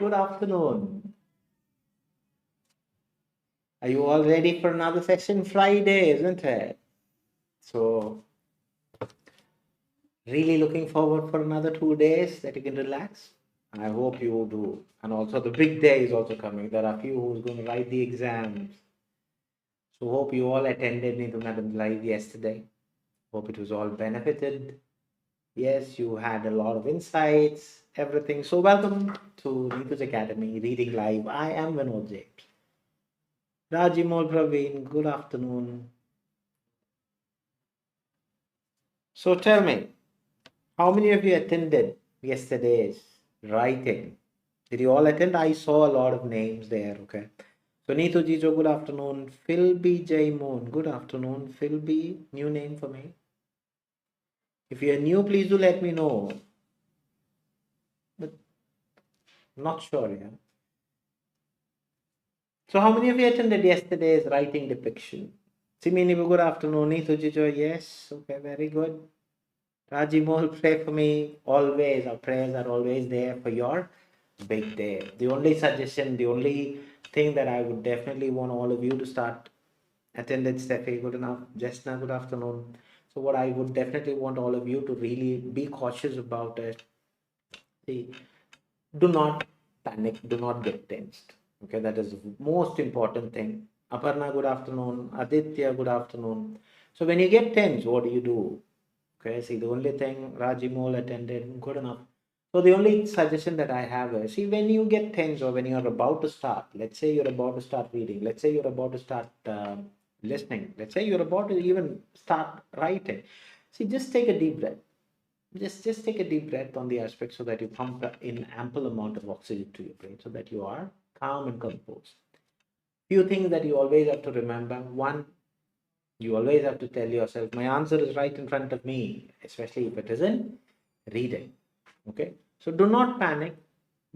good afternoon. Are you all ready for another session? Friday, isn't it? So, really looking forward for another 2 days that you can relax. I hope you do. And also, the big day is also coming. There are few who's going to write the exams. So, hope you all attended Neethu Madam's live yesterday. Hope it was all benefited. Yes, you had a lot of insights, everything. So, welcome to Neethu's Academy Reading Live. I am Vinod James. Rajimol Praveen, good afternoon. So tell me, how many of you attended yesterday's writing? Did you all attend? I saw a lot of names there, okay. So Neethu Jijo, good afternoon. Phil B. J. Moon, good afternoon. Phil B, new name for me. If you're new, please do let me know. But not sure, yeah. So how many of you attended yesterday's writing depiction? Simini, good afternoon. Neethu Jijo, yes. Okay, very good. Rajimol, pray for me always. Our prayers are always there for your big day. The only suggestion, the only thing that I would definitely want all of you to start attendance, Steffi, good enough. Jessna, good afternoon. So what I would definitely want all of you to really be cautious about it. See, do not panic, do not get tensed. Okay, that is the most important thing. Aparna, good afternoon. Aditya, good afternoon. So when you get tense, what do? Okay, see, the only thing Rajimol attended, good enough. So the only suggestion that I have is, see, when you get tense or when you're about to start, let's say you're about to start reading, let's say you're about to start listening, let's say you're about to even start writing. See, just take a deep breath. Just take a deep breath on the aspect so that you pump in ample amount of oxygen to your brain so that you are calm and composed. Few things that you always have to remember. One, you always have to tell yourself, my answer is right in front of me, especially if it isn't reading. Okay. So do not panic.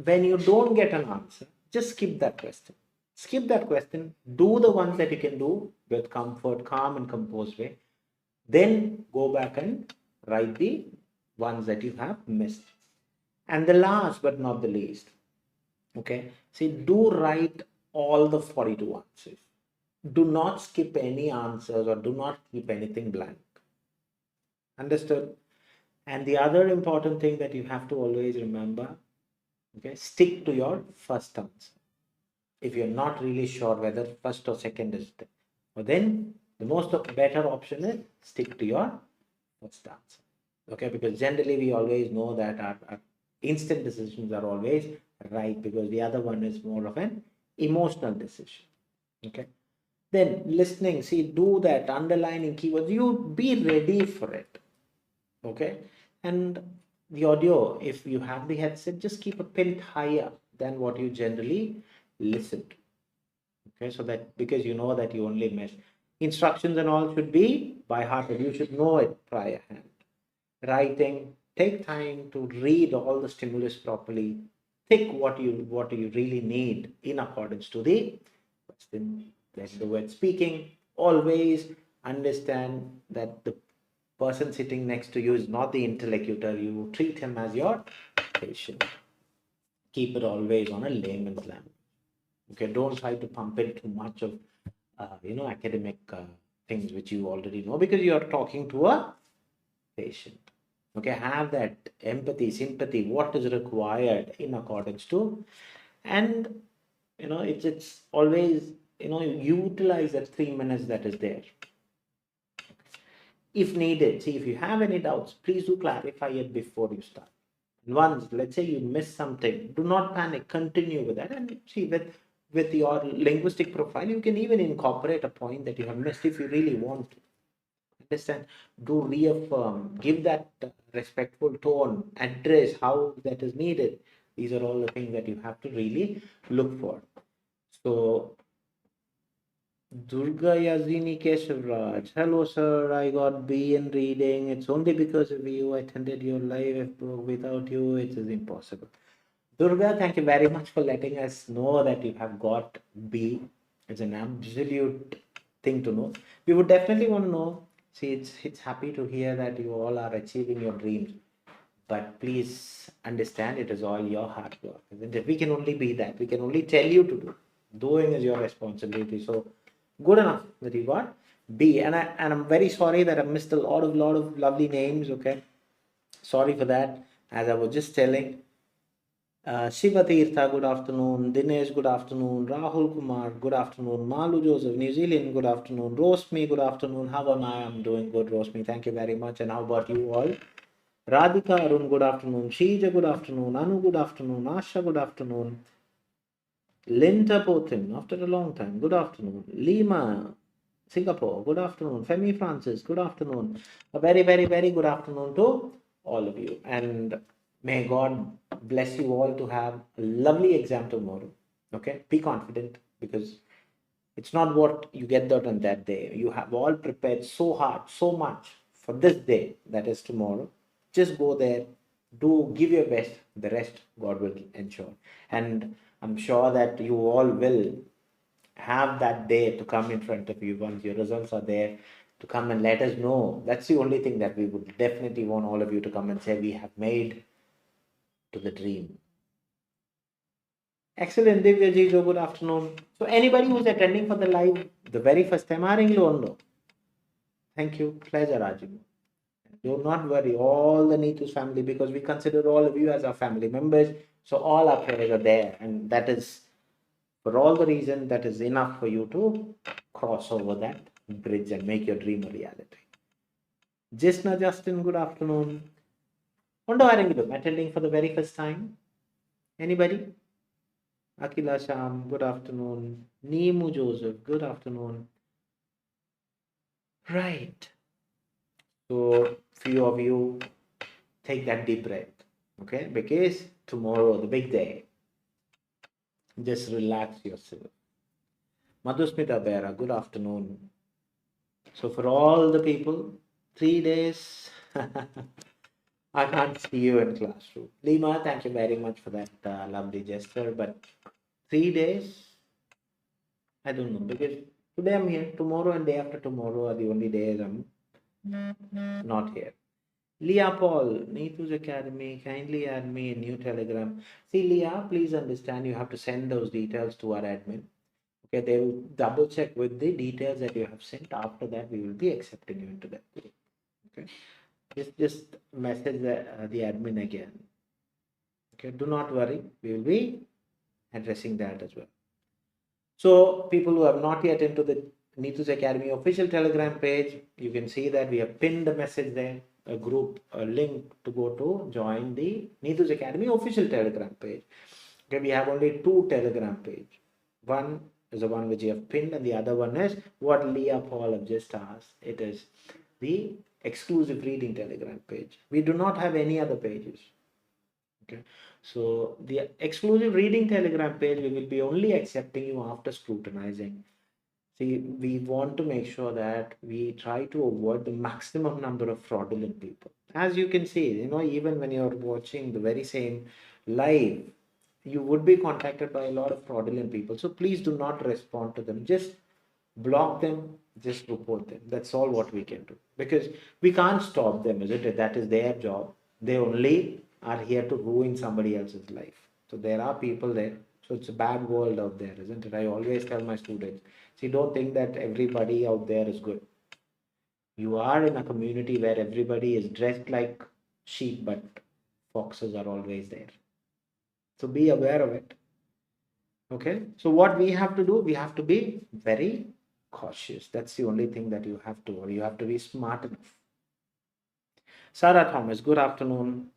When you don't get an answer, just skip that question. Skip that question. Do the ones that you can do with comfort, calm, and composed way. Then go back and write the ones that you have missed. And the last but not the least, okay, see, do write all the 42 answers. Do not skip any answers or do not keep anything blank. Understood? And the other important thing that you have to always remember, okay, stick to your first answer. If you're not really sure whether first or second is there, well, then the most better option is stick to your first answer. Okay, because generally we always know that our instant decisions are always right because the other one is more of an emotional decision. Okay. Then listening, see, do that, underlining keywords, you be ready for it. Okay. And the audio, if you have the headset, just keep a pin higher than what you generally listen to. Okay, so that because you know that you only miss instructions and all should be by heart, you should know it prior hand. Writing, take time to read all the stimulus properly. Think what you really need in accordance to the question. That's the word speaking. Always understand that the person sitting next to you is not the interlocutor. You treat him as your patient. Keep it always on a layman's language. Okay, don't try to pump in too much of academic things which you already know because you are talking to a patient. Okay, have that empathy, sympathy, what is required in accordance to, and it's always utilize that 3 minutes that is there. If needed, see, if you have any doubts, please do clarify it before you start. Once, let's say you miss something, do not panic, continue with that. And see, with your linguistic profile, you can even incorporate a point that you have missed if you really want to. Understand? Do reaffirm, give that respectful tone, address how that is needed. These are all the things that you have to really look for. So Durga Yazini Keshavraj. Hello, sir. I got B in reading. It's only because of you I attended your live. Without you, it is impossible. Durga, thank you very much for letting us know that you have got B. It's an absolute thing to know. We would definitely want to know. See, it's happy to hear that you all are achieving your dreams. But please understand, it is all your hard work, isn't it? We can only be that. We can only tell you to do. Doing is your responsibility. So good enough that you got B. And I'm very sorry that I missed a lot of lovely names. Okay, sorry for that. As I was just telling, Shiva Tirtha, good afternoon. Dinesh, good afternoon. Rahul Kumar, good afternoon. Malu Joseph, New Zealand, good afternoon. Rosmi, good afternoon. How am I? I'm doing good, Rosmi. Thank you very much. And how about you all? Radhika Arun, good afternoon. Sheija, good afternoon. Anu, good afternoon. Asha, good afternoon. Linda Potin, after a long time, good afternoon. Lima, Singapore, good afternoon. Femi Francis, good afternoon. A very, very, very good afternoon to all of you. And may God bless you all to have a lovely exam tomorrow. Okay, be confident, because it's not what you get out on that day. You have all prepared so hard, so much for this day, that is tomorrow. Just go there, do give your best. The rest, God will ensure. And I'm sure that you all will have that day to come in front of you once your results are there, to come and let us know. That's the only thing that we would definitely want all of you to come and say, we have made to the dream. Excellent, Divya ji, good afternoon. So anybody who's attending for the live the very first time, thank you, pleasure, Raju. Do not worry, all the Neethus family, because we consider all of you as our family members. So all our prayers are there, and that is for all the reason that is enough for you to cross over that bridge and make your dream a reality. Jisna Justin, good afternoon. Attending for the very first time. Anybody? Akila Sham, good afternoon. Nemu Joseph, good afternoon. Right. So, few of you take that deep breath, okay? Because tomorrow, the big day, just relax yourself. Madhusmita Bera, good afternoon. So, for all the people, 3 days, I can't see you in classroom. Lima, thank you very much for that lovely gesture. But 3 days, I don't know, because today I'm here, tomorrow and day after tomorrow are the only days I'm not here. Leah Paul, Neethu's Academy, kindly add me a new telegram. See, Leah, please understand you have to send those details to our admin. Okay, they will double check with the details that you have sent. After that, we will be accepting you into that group. Okay, just message the admin again. Okay, do not worry, we will be addressing that as well. So, people who have not yet into the Neethus Academy official Telegram page, you can see that we have pinned a message there, a group, a link to go to join the Neethus Academy official Telegram page. Okay, we have only two Telegram page. One is the one which you have pinned, and the other one is what Leah Paul have just asked. It is the exclusive reading Telegram page. We do not have any other pages. Okay, so the exclusive reading Telegram page, we will be only accepting you after scrutinizing. See, we want to make sure that we try to avoid the maximum number of fraudulent people. As you can see, even when you're watching the very same live, you would be contacted by a lot of fraudulent people. So please do not respond to them. Just block them, just report them. That's all what we can do. Because we can't stop them, isn't it? That is their job. They only are here to ruin somebody else's life. So there are people there. So it's a bad world out there, isn't it? I always tell my students, see, don't think that everybody out there is good. You are in a community where everybody is dressed like sheep, but foxes are always there. So be aware of it. Okay. So what we have to do, we have to be very cautious. That's the only thing that you have to, or you have to be smart enough. Sarah Thomas, good afternoon.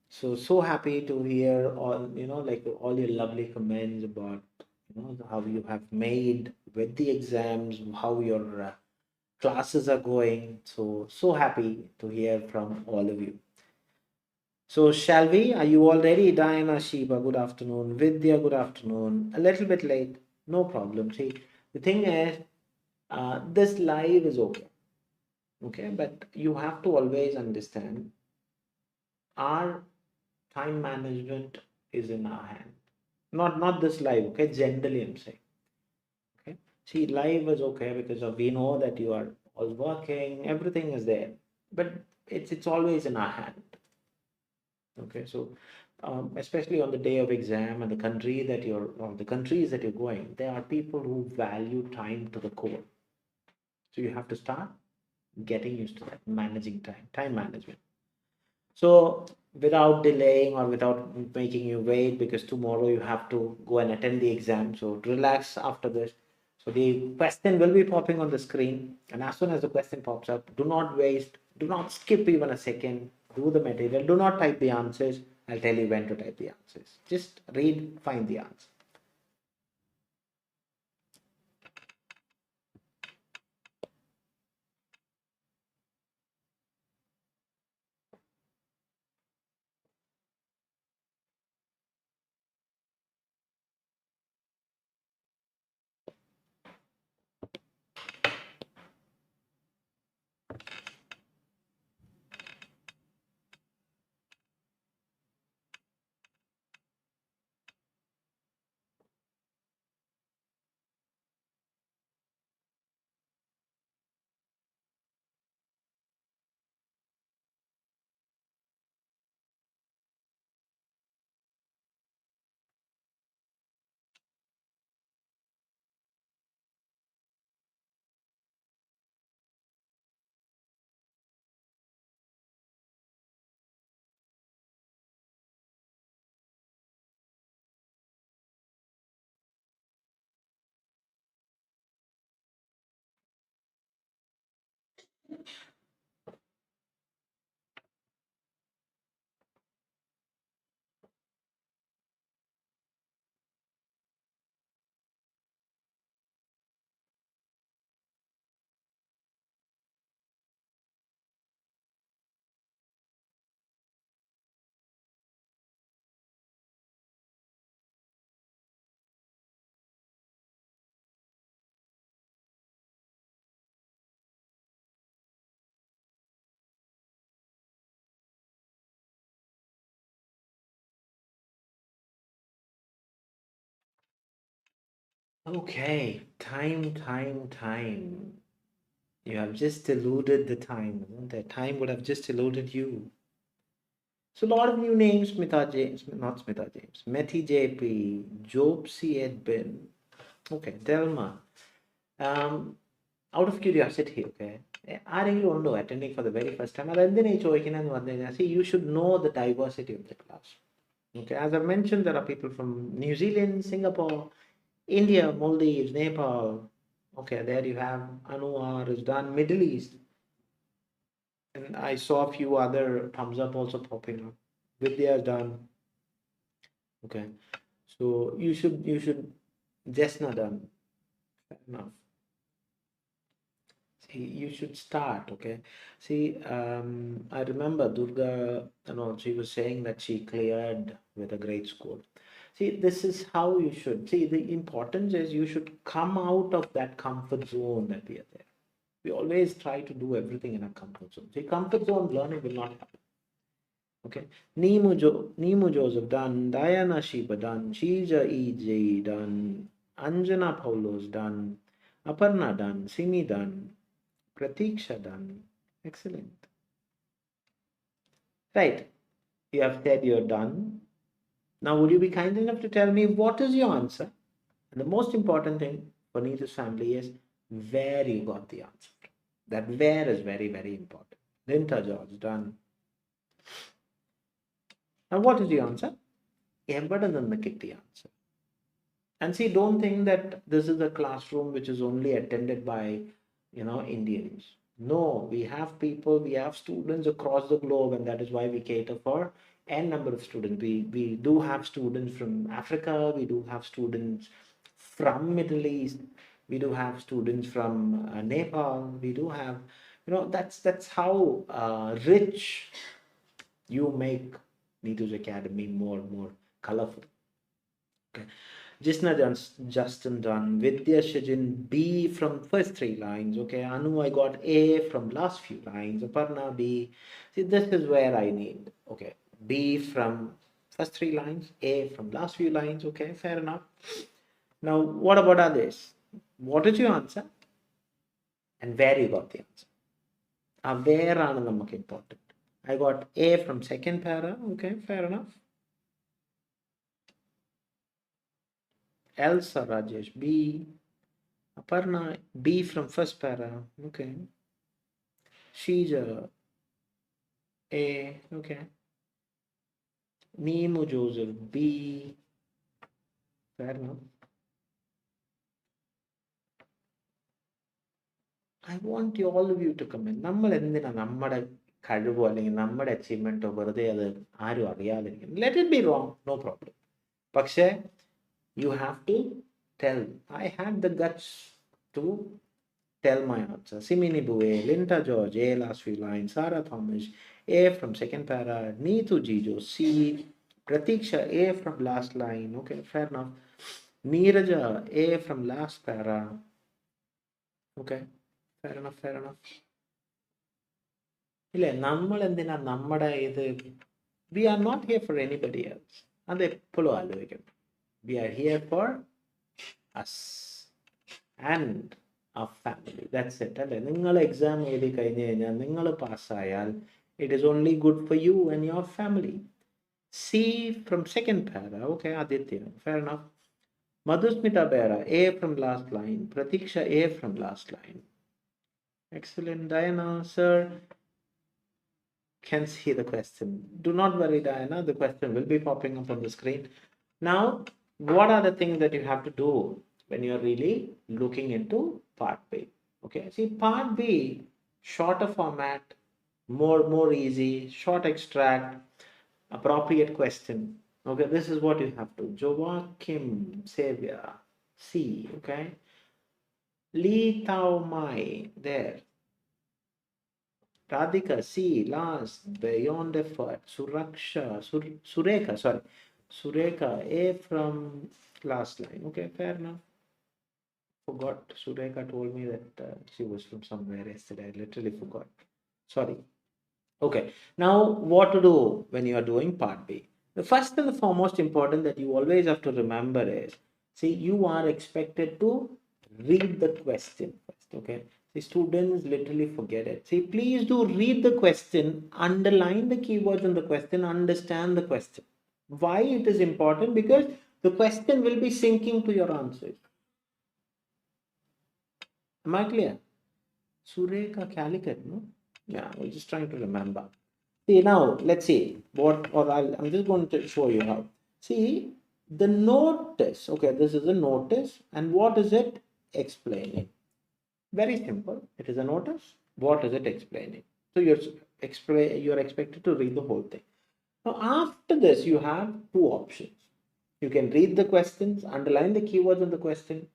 So happy to hear all, like all your lovely comments about, how you have made with the exams, how your classes are going. So happy to hear from all of you. So shall we? Are you all ready? Diana Shiba, good afternoon. Vidya, good afternoon. A little bit late, no problem. See, the thing is, this live is okay. Okay, but you have to always understand our time management is in our hand. Not this live, okay? Generally, I'm saying. Okay. See, live is okay because we know that you are all working, everything is there. But it's always in our hand. Okay, so especially on the day of exam and the country that you're, or the countries that you're going, there are people who value time to the core. So you have to start getting used to that, managing time management. So without delaying or without making you wait, because tomorrow you have to go and attend the exam. So relax after this. So the question will be popping on the screen. And as soon as the question pops up, do not waste, do not skip even a second. Do the material. Do not type the answers. I'll tell you when to type the answers. Just read, find the answer. Okay, time. You have just eluded the time, isn't it? Time would have just eluded you. So a lot of new names, Smita James, not Smita James, Methi JP, Job C. Edbin. Okay, Delma. Um, Out of curiosity, okay, ആരെങ്കിലും ഉണ്ടോ attending for the very first time? അതെന്തിനാ ഈ ചോദിക്കുന്നതെന്ന് പറഞ്ഞു കഴിഞ്ഞാൽ, see, you should know the diversity of the class. Okay, as I mentioned, there are people from New Zealand, Singapore, India, Maldives, Nepal. Okay, there you have Anwar is done, Middle East, and I saw a few other thumbs up also popping up. Vidya is done. Okay, so you should just not done. Fair enough. See, you should start. Okay. See, I remember Durga, she was saying that she cleared with a great score. See, this is how you should see. The importance is you should come out of that comfort zone that we are there. We always try to do everything in a comfort zone. See, comfort zone learning will not happen. Okay. Nimu Joseph done, Diana Sheba done, Shija EJ done, Anjana Paulos done, Aparna done, Simi done, Pratiksha done. Excellent. Right. You have said you're done. Now, would you be kind enough to tell me what is your answer? And the most important thing for Neethu's family is where you got the answer. That where is very, very important. Linta George done. Now, what is the answer? Embedded in the kitty answer. And see, don't think that this is a classroom which is only attended by, Indians. No, we have people, we have students across the globe, and that is why we cater for n number of students. We do have students from Africa, we do have students from Middle East, we do have students from Nepal, we do have, that's how rich you make Neethu's Academy more and more colorful. Okay. Jisna Justin done. Vidya Shajin B from first three lines. Okay. Anu, I got A from last few lines. Aparna B. See, this is where I need. Okay. B from first three lines. A from last few lines. Okay. Fair enough. Now, what about others? What is your answer? And where you got the answer? Where are the important? I got A from second para. Okay, fair enough. Elsa Rajesh, B. Aparna, B from first para. Okay. Sheja, A. Okay. Nemo Joseph, B. Fair enough. I want you all of you to comment. നമ്മൾ എന്തിനാ നമ്മുടെ കഴിവോ അല്ലെങ്കിൽ നമ്മുടെ അച്ചീവ്മെന്റോ വെറുതെ അത് ആരും അറിയാതിരിക്കും. Let it be wrong, no problem. പക്ഷേ you have to tell. I had the guts to tell my answer. Simini Bue, Linda George, A last few lines, Sarah Thomas, A from second para, Neethu Jijo, C, Pratiksha, A from last line. Okay, fair enough. Neeraja, A from last para. Okay, fair enough, fair enough. ഇല്ലേ നമ്മൾ എന്തിനാ നമ്മുടെ ഇത് we are not here for anybody else അത് എപ്പോഴും ആലോചിക്കണം we are here for us and our family that's it അല്ലേ നിങ്ങൾ എക്സാം എഴുതി കഴിഞ്ഞ് കഴിഞ്ഞാൽ നിങ്ങൾ പാസ്സായാൽ it is only good for you and your family C from second para okay Aditya fair enough Madhusmita Bera A from last line Pratiksha A from last line excellent Dayana sir can see the question. Do not worry, Diana. The question will be popping up on the screen. Now, what are the things that you have to do when you are really looking into part B? Okay, see, part B, shorter format, more easy, short extract, appropriate question. Okay, this is what you have to. Joachim Xavier, C. Okay, Lee Tao Mai, there. Radhika, C, last, beyond effort, Suraksha, Sureka, sorry, Sureka, A from last line. Okay, fair enough. Forgot, Sureka told me that she was from somewhere yesterday. I literally forgot. Sorry. Okay, now what to do when you are doing part B? The first and the foremost important that you always have to remember is, see, you are expected to read the question first, okay? The students literally forget it. See, please do read the question, underline the keywords in the question, understand the question. Why it is important? Because the question will be sinking to your answers. Am I clear? Sureka Calicut, no? Yeah, we're just trying to remember. See, now let's see what, or I'm just going to show you how. See, the notice, okay, this is a notice, and what is it explaining? Very simple. It is a notice. What is it explaining? So you're expected to read the whole thing. Now, after this, you have two options. You can read the questions, underline the keywords in the question,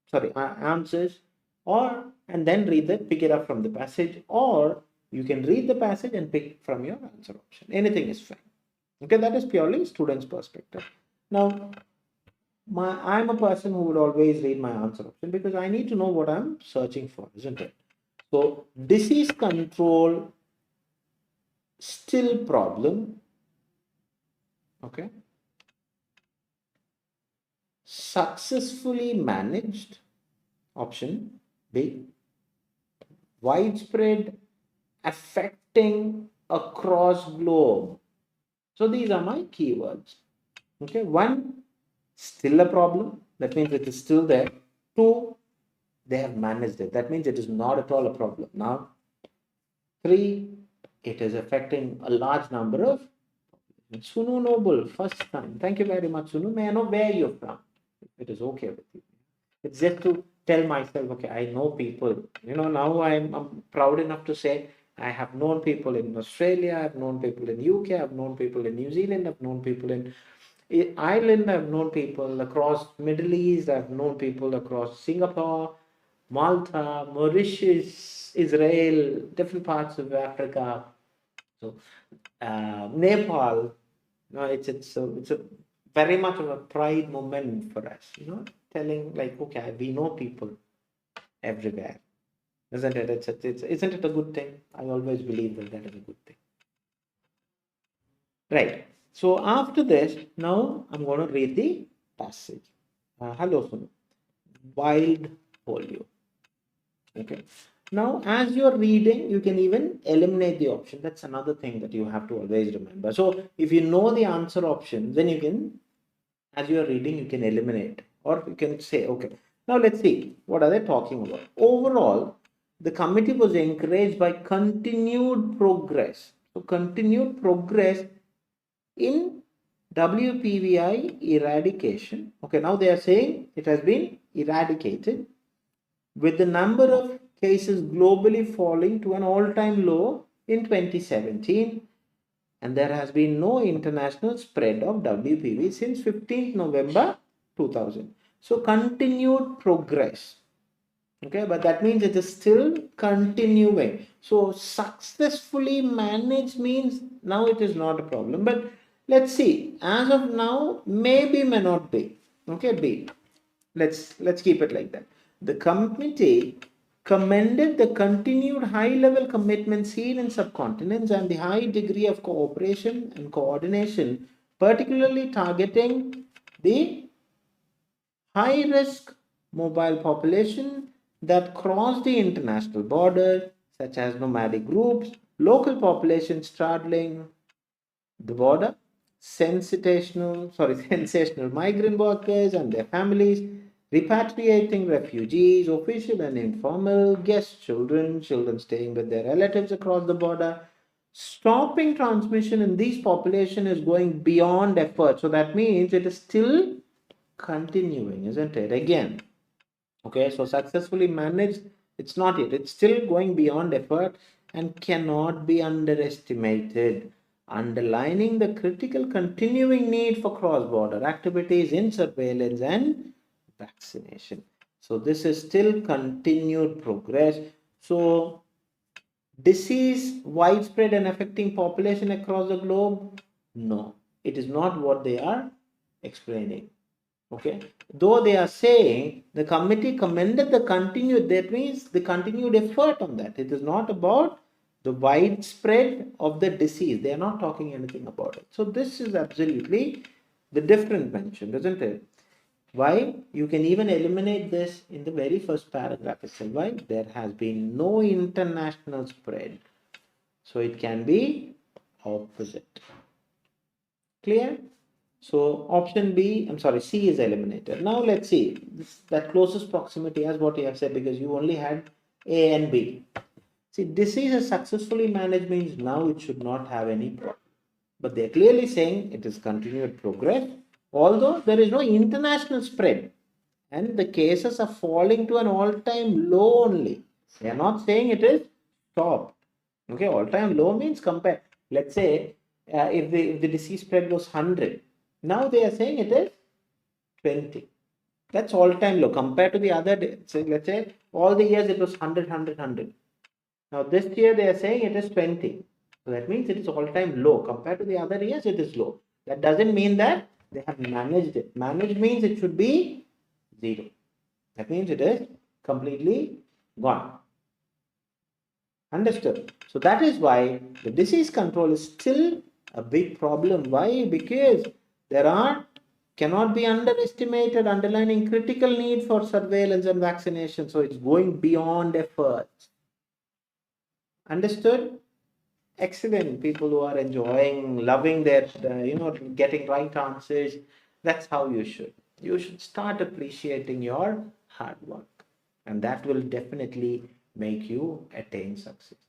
sorry, answers, or and then pick it up from the passage, or you can read the passage and pick from your answer option. Anything is fine. Okay, that is purely student's perspective. Now, I'm a person who would always read my answer option because I need to know what I'm searching for, isn't it? So, disease control, still problem. Okay. Successfully managed, option B. Widespread, affecting across globe. So these are my keywords. Okay, one, still a problem. That means it is still there. Two, they have managed it. That means it is not at all a problem now. Three, it is affecting a large number of. Sunu Noble, first time. Thank you very much, Sunu. May I know where you're from? It is okay with you. It's just to tell myself, okay, I know people. You know, now I'm proud enough to say I have known people in Australia, I've known people in UK, I've known people in New Zealand, I've known people in Ireland, I've known people across Middle East, I've known people across Singapore, Malta, Mauritius, Israel, different parts of Africa. So Nepal, no, it's a very much of a pride moment for us, you know, telling like, okay, we know people everywhere, isn't it? Isn't it a good thing? I always believe that is a good thing, right? So after this, now I'm going to read the passage. Hello, Sunu. Wild polio. Okay. Now, as you're reading, you can even eliminate the option. That's another thing that you have to always remember. So, if you know the answer option, then you can, as you're reading, you can eliminate, or you can say, okay, now let's see what are they talking about. Overall, the committee was encouraged by continued progress. So, continued progress in WPVI eradication. Okay, now they are saying it has been eradicated, with the number of cases globally falling to an all-time low in 2017, and there has been no international spread of WPV since 15th November 2000. So continued progress. Okay, but that means it is still continuing. So successfully managed means now it is not a problem. But let's see. As of now, maybe may not be. Okay, B. Let's keep it like that. The committee commended the continued high-level commitment seen in subcontinents and the high degree of cooperation and coordination, particularly targeting the high-risk mobile population that cross the international border, such as nomadic groups, local populations straddling the border, sensational migrant workers and their families, repatriating refugees, official and informal, guest children, children staying with their relatives across the border. Stopping transmission in these population is going beyond effort. So that means it is still continuing, isn't it? Again, okay, so successfully managed, it's not yet, it's still going beyond effort and cannot be underestimated, underlining the critical continuing need for cross-border activities in surveillance and vaccination. So this is still continued progress. So disease widespread and affecting population across the globe, no, it is not what they are explaining. Okay, though they are saying the committee commended the continued, that means the continued effort on that. It is not about the widespread of the disease. They are not talking anything about it. So this is absolutely the different mention, isn't it? Why? You can even eliminate this in the very first paragraph itself. Why? There has been no international spread. So it can be opposite. Clear? So option B, I'm sorry, C is eliminated. Now let's see that closest proximity as what you have said, because you only had A and B. See, disease is successfully managed means now it should not have any problem. But they're clearly saying it is continued progress, although there is no international spread and the cases are falling to an all-time low only. They are not saying it is stopped. Okay, all-time low means compare. Let's say if the disease spread was 100, now they are saying it is 20. That's all-time low compared to the other day. So let's say all the years it was 100, 100, 100. Now this year they are saying it is 20. So that means it is all-time low. Compared to the other years, it is low. That doesn't mean that they have managed it. Managed means it should be 0. That means it is completely gone. Understood? So that is why the disease control is still a big problem. Why? Because there are cannot be underestimated, underlining critical need for surveillance and vaccination. So it's going beyond efforts. Understood? Excellent. People who are enjoying, loving their, getting right answers. That's how you should. You should start appreciating your hard work, and that will definitely make you attain success.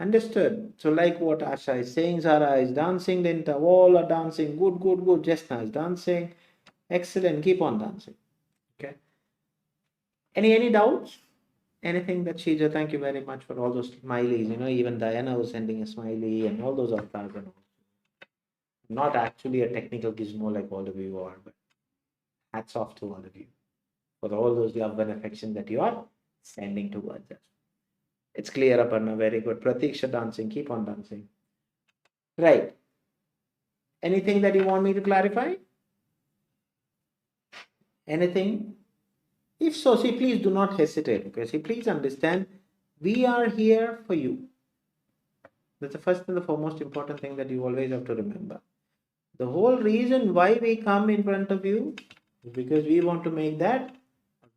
Understood? So, like what Asha is saying, Zara is dancing, Linta, all are dancing. Good, good, good. Jessna is dancing. Excellent. Keep on dancing. Okay. Any doubts? Anything that Shija, thank you very much for all those smileys. Even Diana was sending a smiley and all those avatars and all. Not actually a technical gizmo like all of you are, but hats off to all of you for all those love and affection that you are sending towards us. It's clear, Aparna. Very good. Pratiksha dancing. Keep on dancing. Right. Anything that you want me to clarify? Anything? If so, see, please do not hesitate. Okay, see, please understand, we are here for you. That's the first and the foremost important thing that you always have to remember. The whole reason why we come in front of you is because we want to make that,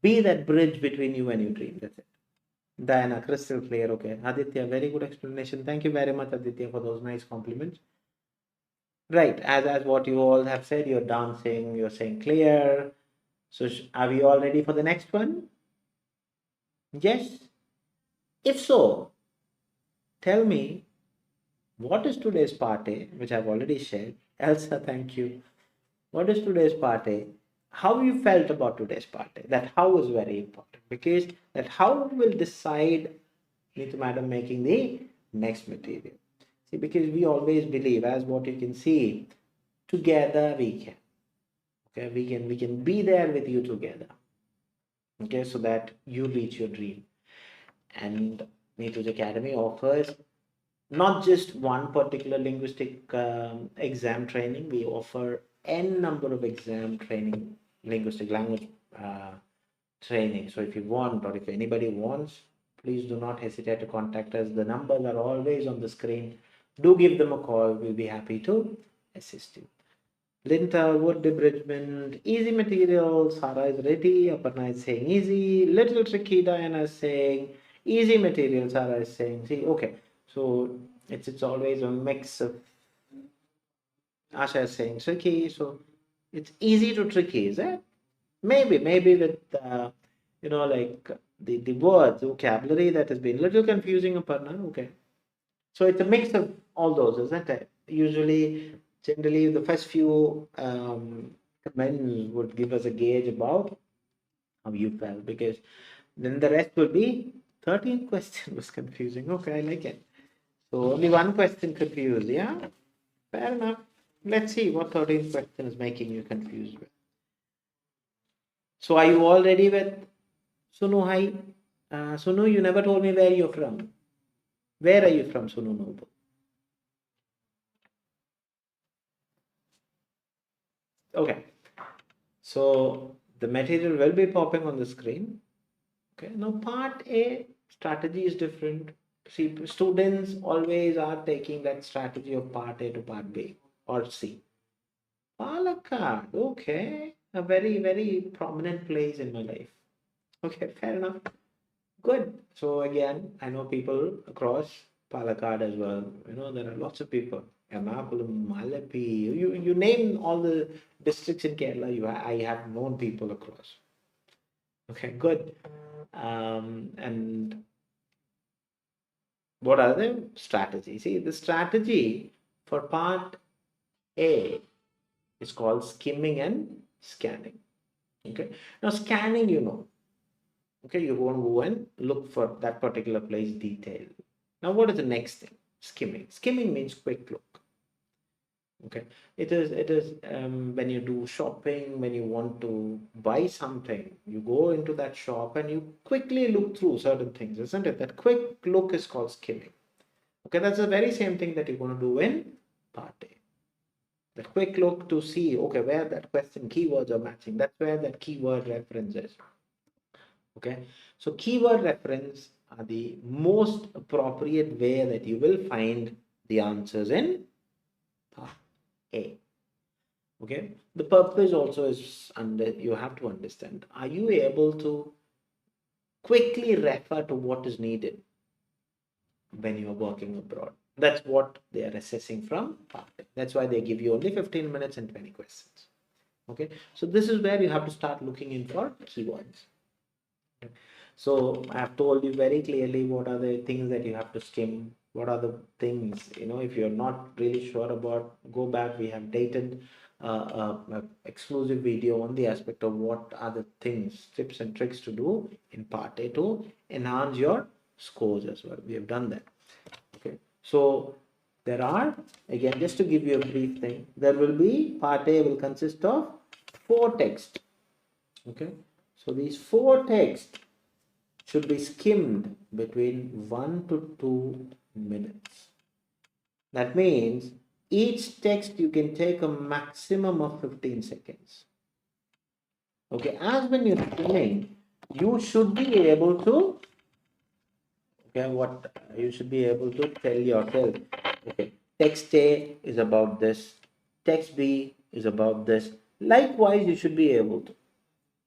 be that bridge between you and your dream. That's it. Diana, crystal clear. Okay. Aditya, very good explanation. Thank you very much, Aditya, for those nice compliments. Right. As what you all have said, you're dancing, you're saying clear. So are we all ready for the next one? Yes. If so, tell me, what is today's party, which I've already shared. Elsa, thank you. What is today's party? How you felt about today's party? That how is very important, because that how will decide Neethu madam making the next material. See, because we always believe, as what you can see, together we can. Okay, we can be there with you together. Okay, so that you reach your dream. And Neethu's Academy offers not just one particular linguistic exam training. We offer n number of exam training, linguistic language training. So if you want, or if anybody wants, please do not hesitate to contact us. The numbers are always on the screen. Do give them a call. We'll be happy to assist you. Linta, wood debridgement, easy material. Sara is ready. Aparna is saying easy. Little tricky. Diana is saying easy material. Sara is saying, see, okay. So it's always a mix of. Asha is saying tricky. So it's easy to tricky, is it? Maybe with like the words vocabulary that has been a little confusing, Aparna. Okay, so it's a mix of all those, isn't it? Generally, the first few comments would give us a gauge about how you felt, because then the rest will be 13th question was confusing. Okay, I like it. So only one question confused. Yeah, fair enough. Let's see what 13th question is making you confused with. So are you all ready with Sunu? Hi. Sunu, you never told me where you're from. Where are you from, Sunu Noble? Okay. So the material will be popping on the screen. Okay. Now part A, strategy is different. See, students always are taking that strategy of part A to part B or C. Palakkad. Okay. A very, very prominent place in my life. Okay, fair enough. Good. So again, I know people across Palakkad as well. There are lots of people. Ernakulam, Malapi. You name all the districts in Kerala. I have known people across. Okay, good. And what are the strategies? See, the strategy for part A is called skimming and scanning. Okay. Now scanning, okay, you won't go and look for that particular place detail. Now, what is the next thing? Skimming. Skimming means quick look. Okay, it is when you do shopping, when you want to buy something, you go into that shop and you quickly look through certain things, isn't it? That quick look is called skimming. Okay, that's the very same thing that you're going to do in part A. That quick look to see, okay, where that question keywords are matching. That's where that keyword reference is. Okay, so keyword reference are the most appropriate way that you will find the answers in part A. Okay, the purpose also is you have to understand, are you able to quickly refer to what is needed when you are working abroad? That's what they are assessing from part A. That's why they give you only 15 minutes and 20 questions. Okay, so this is where you have to start looking in for keywords. So I have told you very clearly what are the things that you have to skim. What are the things, if you're not really sure about, go back. We have dated exclusive video on the aspect of what are the things, tips and tricks to do in part A to enhance your scores as well. We have done that. Okay. So there are, again, just to give you a brief thing, there will be part A will consist of 4 texts. Okay. So these 4 texts should be skimmed between 1 to 2 minutes. That means each text you can take a maximum of 15 seconds. Okay, as when you're skimming, you should be able to, okay, what you should be able to tell yourself, okay, text A is about this, text B is about this. Likewise, you should be able to.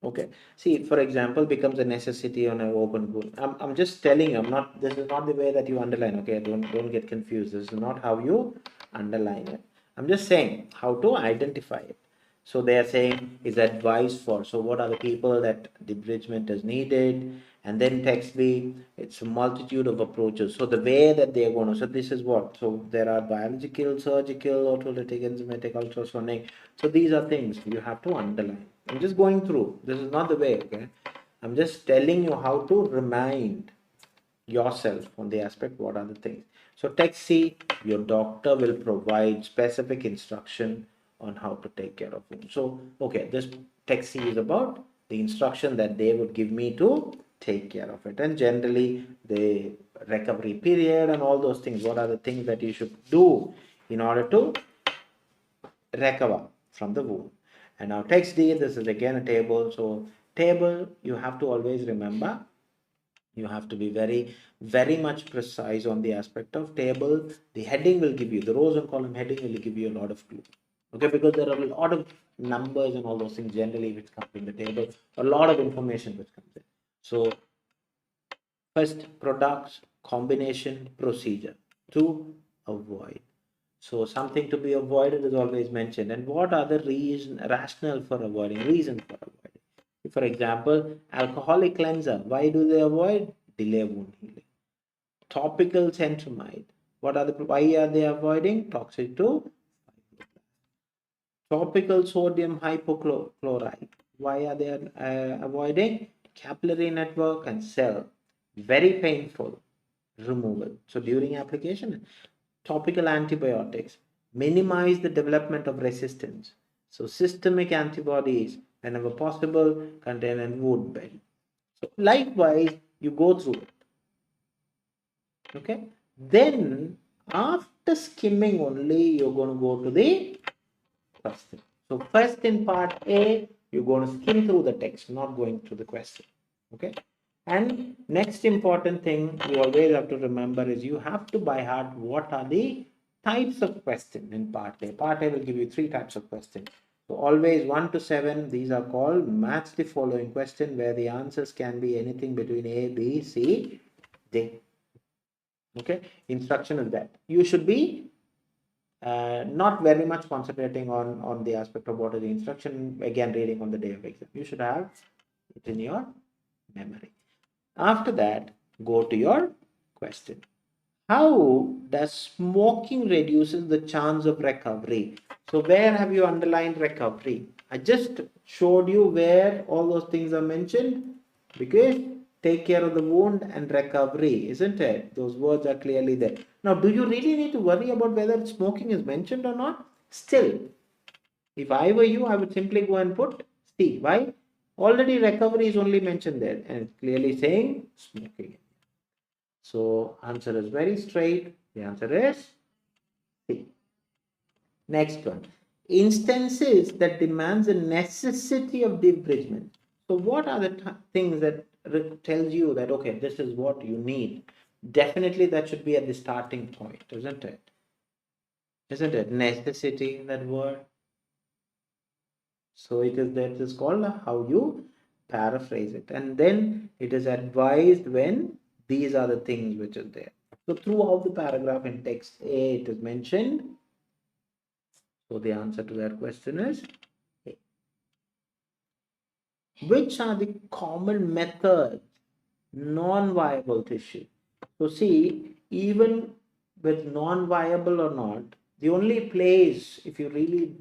Okay. See, for example, becomes a necessity on an open wound. I'm just telling you, this is not the way that you underline. Okay. Don't get confused. This is not how you underline it. I'm just saying how to identify it. So they are saying is advice for. So what are the people that debridement is needed? And then text B, it's a multitude of approaches. So the way that they are going to, so this is what? So there are biological, surgical, autolytic, enzymatic, ultrasonic. So these are things you have to underline. I'm just going through. This is not the way, okay? I'm just telling you how to remind yourself on the aspect what are the things. So text C, your doctor will provide specific instruction on how to take care of it. So okay, this text C is about the instruction that they would give me to take care of it, and generally the recovery period and all those things. What are the things that you should do in order to recover from the wound? And now text D, this is again a table. So table, you have to always remember, you have to be very much precise on the aspect of table. The heading will give you, the rows and column heading will give you a lot of clue. Okay, because there are a lot of numbers and all those things generally which come in the table, a lot of information which comes in. So first, products, combination, procedure to avoid. So something to be avoided is always mentioned. And what are the rationale for avoiding, reason for avoiding? For example, alcoholic cleanser. Why do they avoid? Delay wound healing. Topical centromide. Why are they avoiding? Toxic to topical sodium hypochlorite. Why are they avoiding? Capillary network and cell. Very painful removal. So during application, topical antibiotics minimize the development of resistance. So systemic antibodies, whenever possible, contain a wound bed. So likewise, you go through it. Okay. Then after skimming only, you're going to go to the question. So first in part A, you're going to skim through the text, not going through the question. Okay. And next important thing you always have to remember is you have to by heart what are the types of question in part A. Part A will give you 3 types of question. So always 1 to 7, these are called match the following question, where the answers can be anything between A, B, C, D. Okay, instruction is that you should be not very much concentrating on the aspect of what is the instruction, again reading on the day of exam. You should have it in your memory. After that, go to your question. How does smoking reduces the chance of recovery? So where have you underlined recovery? I just showed you where all those things are mentioned, because take care of the wound and recovery, isn't it? Those words are clearly there. Now, do you really need to worry about whether smoking is mentioned or not? Still, if I were you, I would simply go and put C. Why? Already recovery is only mentioned there and it's clearly saying smoking. So answer is very straight. The answer is C. Next one. Instances that demands a necessity of debridement. So what are the things that tells you that, okay, this is what you need? Definitely that should be at the starting point, isn't it? Isn't it? Necessity, that word. So that is called how you paraphrase it. And then it is advised when these are the things which are there. So throughout the paragraph in text A, it is mentioned. So the answer to that question is A. Which are the common methods non-viable tissue? So see, even with non-viable or not, the only place, if you really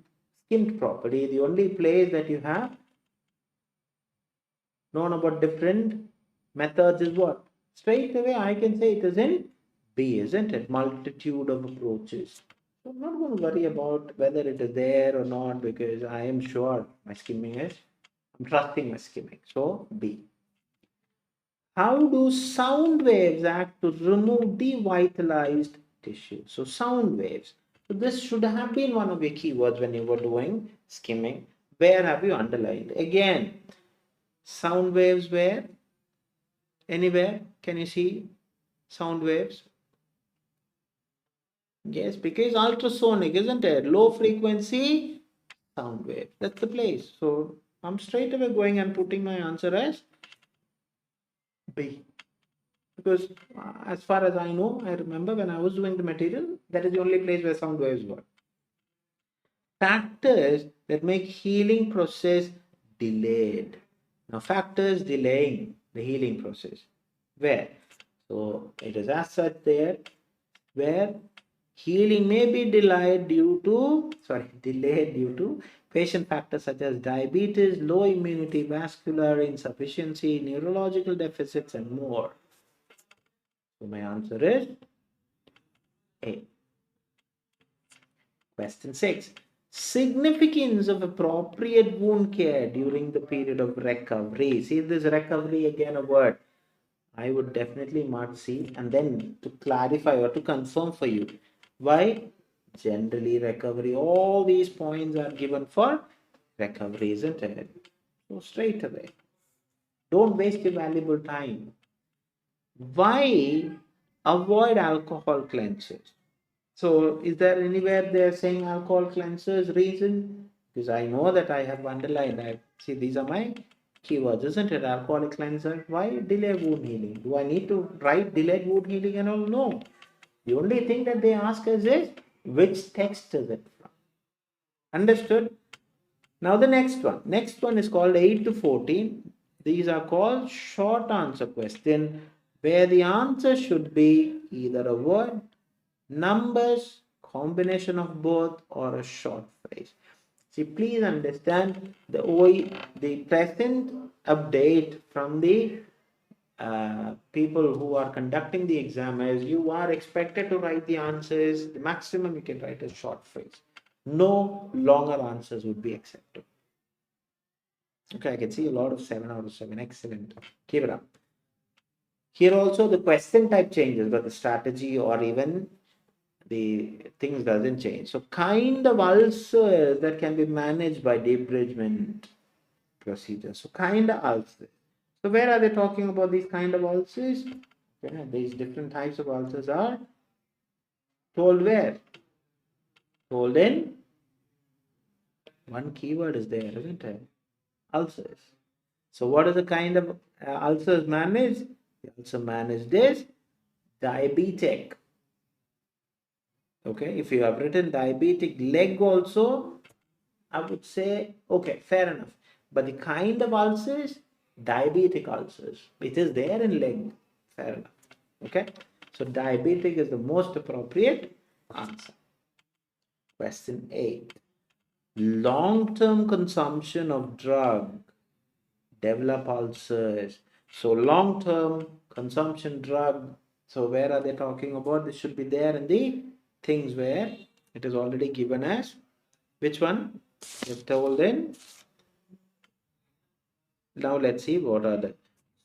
skimmed properly, the only place that you have known about different methods is what? Straight away, I can say it is in B, isn't it? Multitude of approaches. So I'm not going to worry about whether it is there or not, because I am sure my skimming is, I'm trusting my skimming. So B. How do sound waves act to remove devitalized tissue? So sound waves. So this should have been one of your keywords when you were doing skimming. Where have you underlined? Again, sound waves where? Anywhere? Can you see sound waves? Yes, because ultrasonic, isn't it? Low frequency sound wave. That's the place. So I'm straight away going and putting my answer as B. Because as far as I know, I remember when I was doing the material, that is the only place where sound waves were. Factors that make healing process delayed. Now, factors delaying the healing process. Where? So, it is as such there, where healing may be delayed due to patient factors such as diabetes, low immunity, vascular insufficiency, neurological deficits, and more. So my answer is A. Question 6. Significance of appropriate wound care during the period of recovery. See this recovery again a word. I would definitely mark C, and then to clarify or to confirm for you. Why? Generally recovery. All these points are given for recovery, isn't it? So straight away. Don't waste your valuable time. Why avoid alcohol cleanses? So is there anywhere they're saying alcohol cleansers reason? Because I know that I have underlined. I see these are my keywords, isn't it? Alcoholic cleanser. Why delay wound healing? Do I need to write delayed wound healing and all? No. The only thing that they ask us is which text is it from? Understood? Now the next one. Next one is called 8 to 14. These are called short answer question where the answer should be either a word, numbers, combination of both, or a short phrase. See, please understand the present update from the people who are conducting the exam is you are expected to write the answers. The maximum you can write is short phrase. No longer answers would be accepted. Okay, I can see a lot of 7 out of 7. Excellent. Keep it up. Here also the question type changes, but the strategy or even the things doesn't change. So kind of ulcers that can be managed by debridement procedure. So kind of ulcers. So where are they talking about these kind of ulcers? Yeah, these different types of ulcers are told where? Told in one keyword is there, isn't it? Ulcers. So what is the kind of ulcers managed? They also manage this diabetic. Okay, if you have written diabetic leg also, I would say, okay, fair enough. But the kind of ulcers, diabetic ulcers, it is there in leg. Fair enough. Okay, so diabetic is the most appropriate answer. Question 8. Long-term consumption of drug develop ulcers. So long-term consumption drug. So where are they talking about? This should be there in the things where it is already given as which one? It's told in. Now let's see what are the.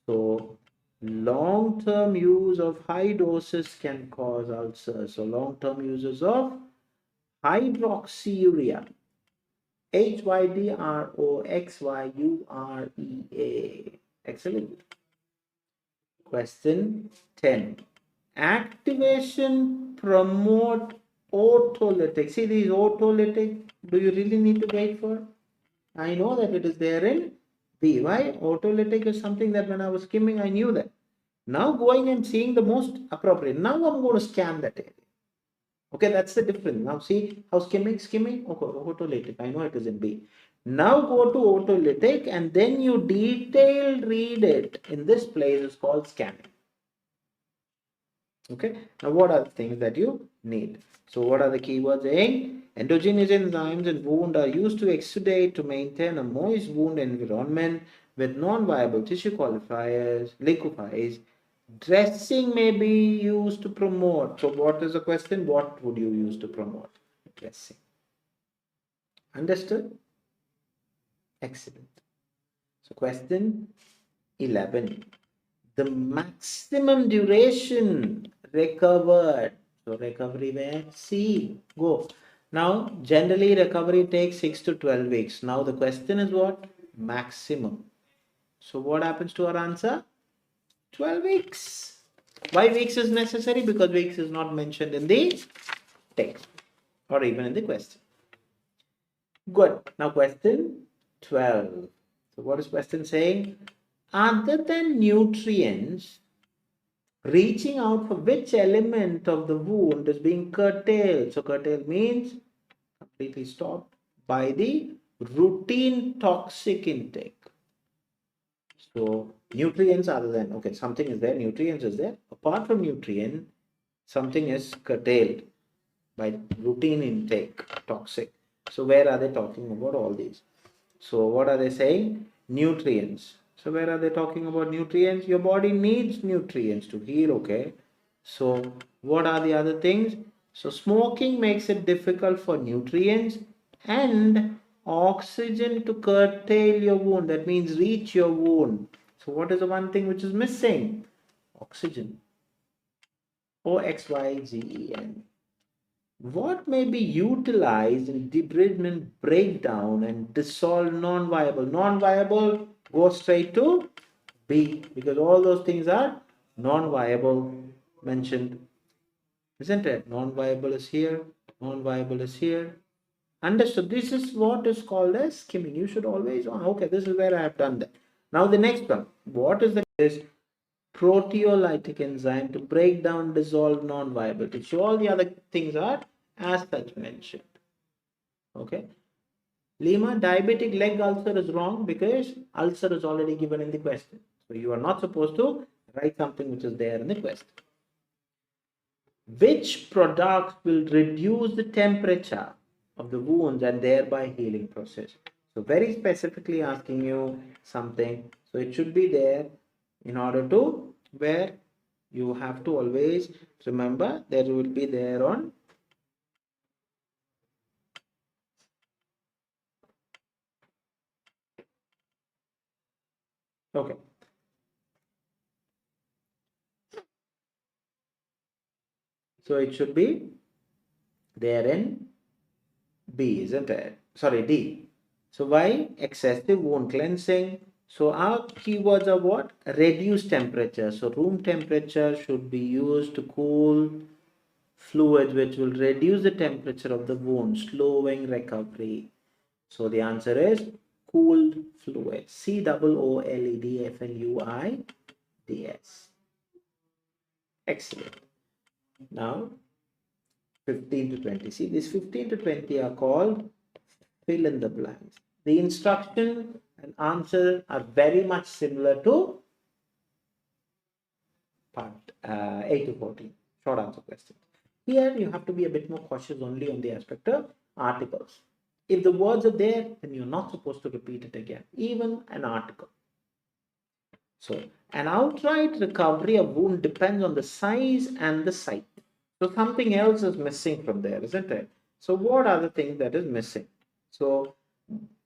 So long-term use of high doses can cause ulcers. So long-term uses of hydroxyurea. HYDROXYUREA. Excellent. Question 10. Activation promote autolytic. See these autolytic. Do you really need to wait for? I know that it is there in B. Why? Autolytic is something that when I was skimming, I knew that. Now going and seeing the most appropriate. Now I'm going to scan that area. Okay, that's the difference. Now see how skimming. Okay, autolytic. I know it is in B. Now go to autolytic and then you detailed read it. In this place is called scanning. Okay, now what are the things that you need? So what are the keywords saying? Endogenous enzymes in wound are used to exudate to maintain a moist wound environment with non-viable tissue qualifiers, liquefies. Dressing may be used to promote. So what is the question? What would you use to promote? Dressing. Understood? Excellent. So question 11. The maximum duration recovered. So recovery where? C. Go. Now generally recovery takes 6 to 12 weeks. Now the question is what? Maximum. So what happens to our answer? 12 weeks. Why weeks is necessary? Because weeks is not mentioned in the text or even in the question. Good. Now question 12. So what is question saying? Other than nutrients, reaching out for which element of the wound is being curtailed? So curtailed means completely stopped by the routine toxic intake. So nutrients other than, okay, something is there, nutrients is there. Apart from nutrient, something is curtailed by routine intake, toxic. So where are they talking about all these? So what are they saying? Nutrients. So where are they talking about nutrients? Your body needs nutrients to heal, okay? So what are the other things? So smoking makes it difficult for nutrients and oxygen to curtail your wound. That means reach your wound. So what is the one thing which is missing? Oxygen. OXYGEN. What may be utilized in debridement, breakdown, and dissolve non-viable? Non-viable goes straight to B because all those things are non-viable mentioned, isn't it? Non-viable is here, non-viable is here. Understood. This is what is called as skimming. You should always, okay, this is where I have done that. Now the next one. What is this? Proteolytic enzyme to break down dissolve non-viability. So all the other things are as such mentioned. Okay. Lima, diabetic leg ulcer is wrong because ulcer is already given in the question. So you are not supposed to write something which is there in the question. Which product will reduce the temperature of the wounds and thereby healing process? So very specifically asking you something. So it should be there in order to where you have to always remember there will be there on okay. So it should be there in B, isn't it? Sorry, D. So why? Excessive wound cleansing. So our keywords are what? Reduce temperature. So room temperature should be used to cool fluids which will reduce the temperature of the wound, slowing recovery. So the answer is cooled fluids. COOLEDFLUIDS. Excellent. Now 15 to 20. See, these 15 to 20 are called fill in the blanks. The instruction and answer are very much similar to part 8 to 14. Short answer questions. Here you have to be a bit more cautious only on the aspect of articles. If the words are there, then you're not supposed to repeat it again, even an article. So an outright recovery of wound depends on the size and the site. So something else is missing from there, isn't it? So what are the things that is missing? So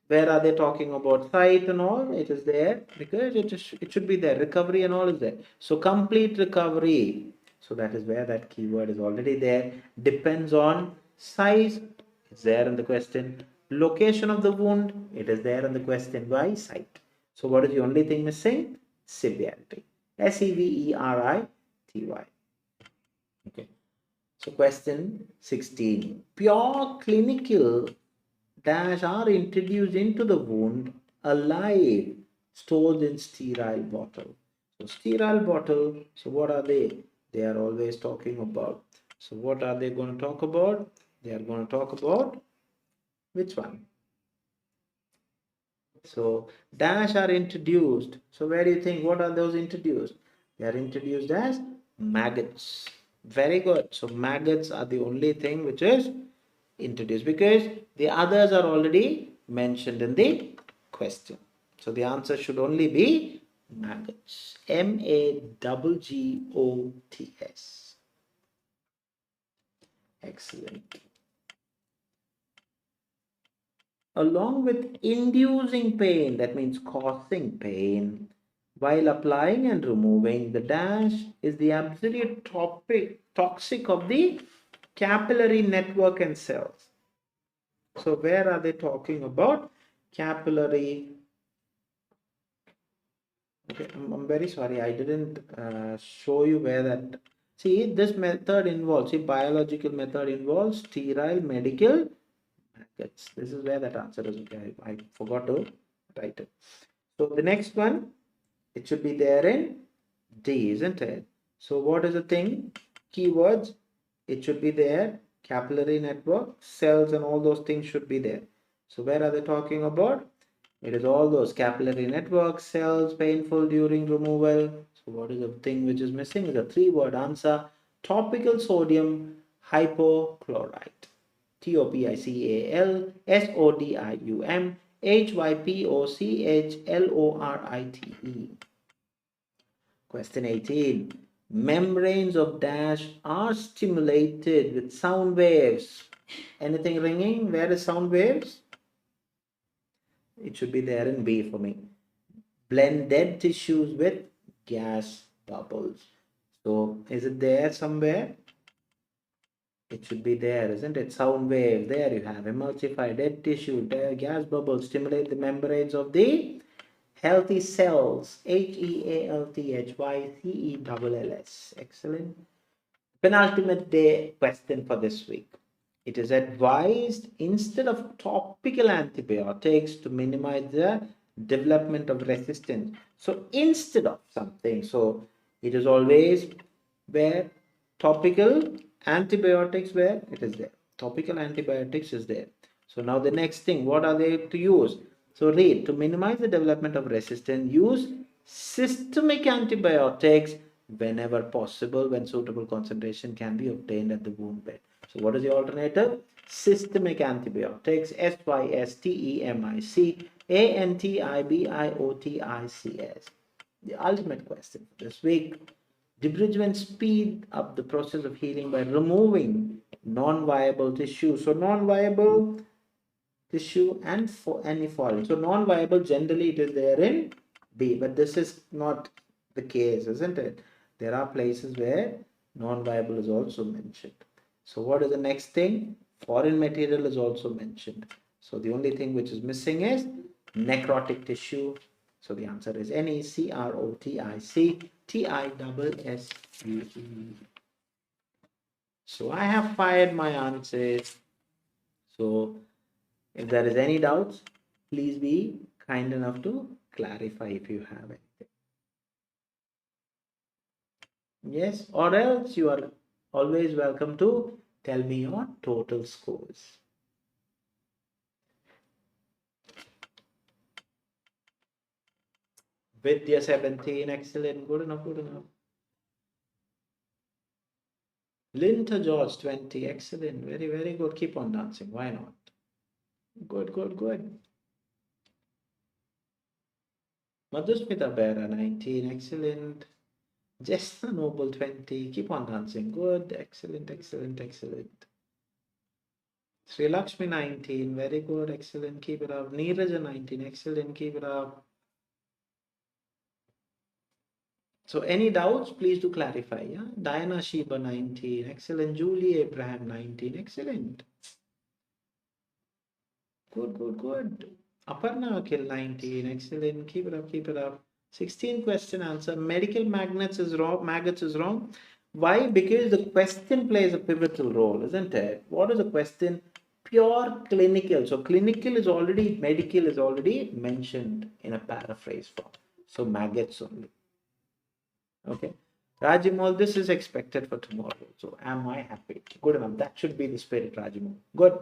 where are they talking about site and all? It is there because it should be there. Recovery and all is there. So complete recovery. So that is where that keyword is already there. Depends on size. It's there in the question. Location of the wound. It is there in the question by site. So what is the only thing missing? Severity. SEVERITY. Okay. So question 16. Pure clinical dash are introduced into the wound alive, stored in sterile bottle. So sterile bottle, so what are they? They are always talking about. So what are they going to talk about? They are going to talk about which one? So dash are introduced. So where do you think, what are those introduced? They are introduced as maggots. Very good. So maggots are the only thing which is introduced because the others are already mentioned in the question. So the answer should only be maggots. MAGGOTS. Excellent. Along with inducing pain, that means causing pain, while applying and removing, the dash is the absolute toxic of the capillary network and cells. So where are they talking about? Capillary. Okay, I'm very sorry, I didn't show you where that. See, this method involves, see, biological method involves sterile medical maggots. This is where that answer is. Okay, I forgot to write it. So the next one, it should be there in D, isn't it? So what is the thing? Keywords, it should be there. Capillary network, cells and all those things should be there. So where are they talking about? It is all those capillary network, cells, painful during removal. So what is the thing which is missing? Is a 3-word answer. Topical sodium hypochlorite. TOPICAL SODIUM HYPOCHLORITE. Question 18. Membranes of dash are stimulated with sound waves. Anything ringing? Where is sound waves? It should be there in B for me. Blend dead tissues with gas bubbles. So is it there somewhere? It should be there, isn't it? Sound wave. There you have emulsify dead tissue, gas bubbles stimulate the membranes of the healthy cells. HEALTHYCELLS. Excellent. Penultimate day question for this week. It is advised instead of topical antibiotics to minimize the development of resistance. So instead of something, so it is always where topical antibiotics, where it is there. Topical antibiotics is there. So now the next thing, what are they to use? So read, to minimize the development of resistance, use systemic antibiotics whenever possible, when suitable concentration can be obtained at the wound bed. So what is the alternative? Systemic antibiotics, SYSTEMIC ANTIBIOTICS. The ultimate question for this week. Debridement speed up the process of healing by removing non-viable tissue. So non-viable tissue and for any foreign. So non-viable, generally it is there in B, but this is not the case, isn't it? There are places where non-viable is also mentioned. So what is the next thing? Foreign material is also mentioned. So the only thing which is missing is necrotic tissue. So the answer is NECROTIC So I have fired my answers. So if there is any doubts, please be kind enough to clarify if you have anything. Yes, or else you are always welcome to tell me your total scores. Vidya 17, excellent, good enough, good enough. Linta George 20, excellent, very, very good. Keep on dancing, why not? Good, good, good. Madhusmita Bera 19, excellent. Jesta Noble 20, keep on dancing, good, excellent, excellent, excellent. Sri Lakshmi 19, very good, excellent, keep it up. Neeraja 19, excellent, keep it up. So any doubts, please do clarify. Yeah, Diana Sheba 19, excellent. Julie Abraham 19, excellent. Good, good, good. Aparna Akhil 19, excellent. Keep it up, keep it up. 16 question answer. Medical maggots is wrong. Maggots is wrong. Why? Because the question plays a pivotal role, isn't it? What is the question? Pure clinical. So clinical is already, medical is already mentioned in a paraphrase form. So maggots only. Okay. Rajimal, this is expected for tomorrow. So am I happy? Good enough. That should be the spirit, Rajimal. Good.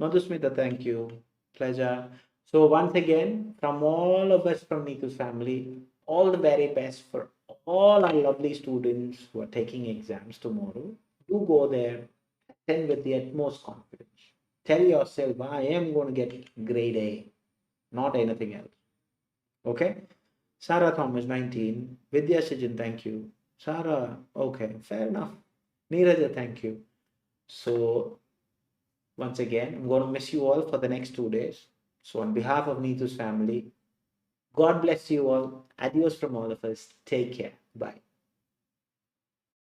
Madhusmita, thank you. Pleasure. So once again, from all of us from Neethu's family, all the very best for all our lovely students who are taking exams tomorrow. Do go there, attend with the utmost confidence. Tell yourself, I am going to get grade A, not anything else. Okay? Sarah Thomas, 19. Vidya Sijin, thank you. Sarah, okay, fair enough. Neeraja, thank you. So once again, I'm going to miss you all for the next 2 days. So on behalf of Neethu's family, God bless you all. Adios from all of us. Take care. Bye.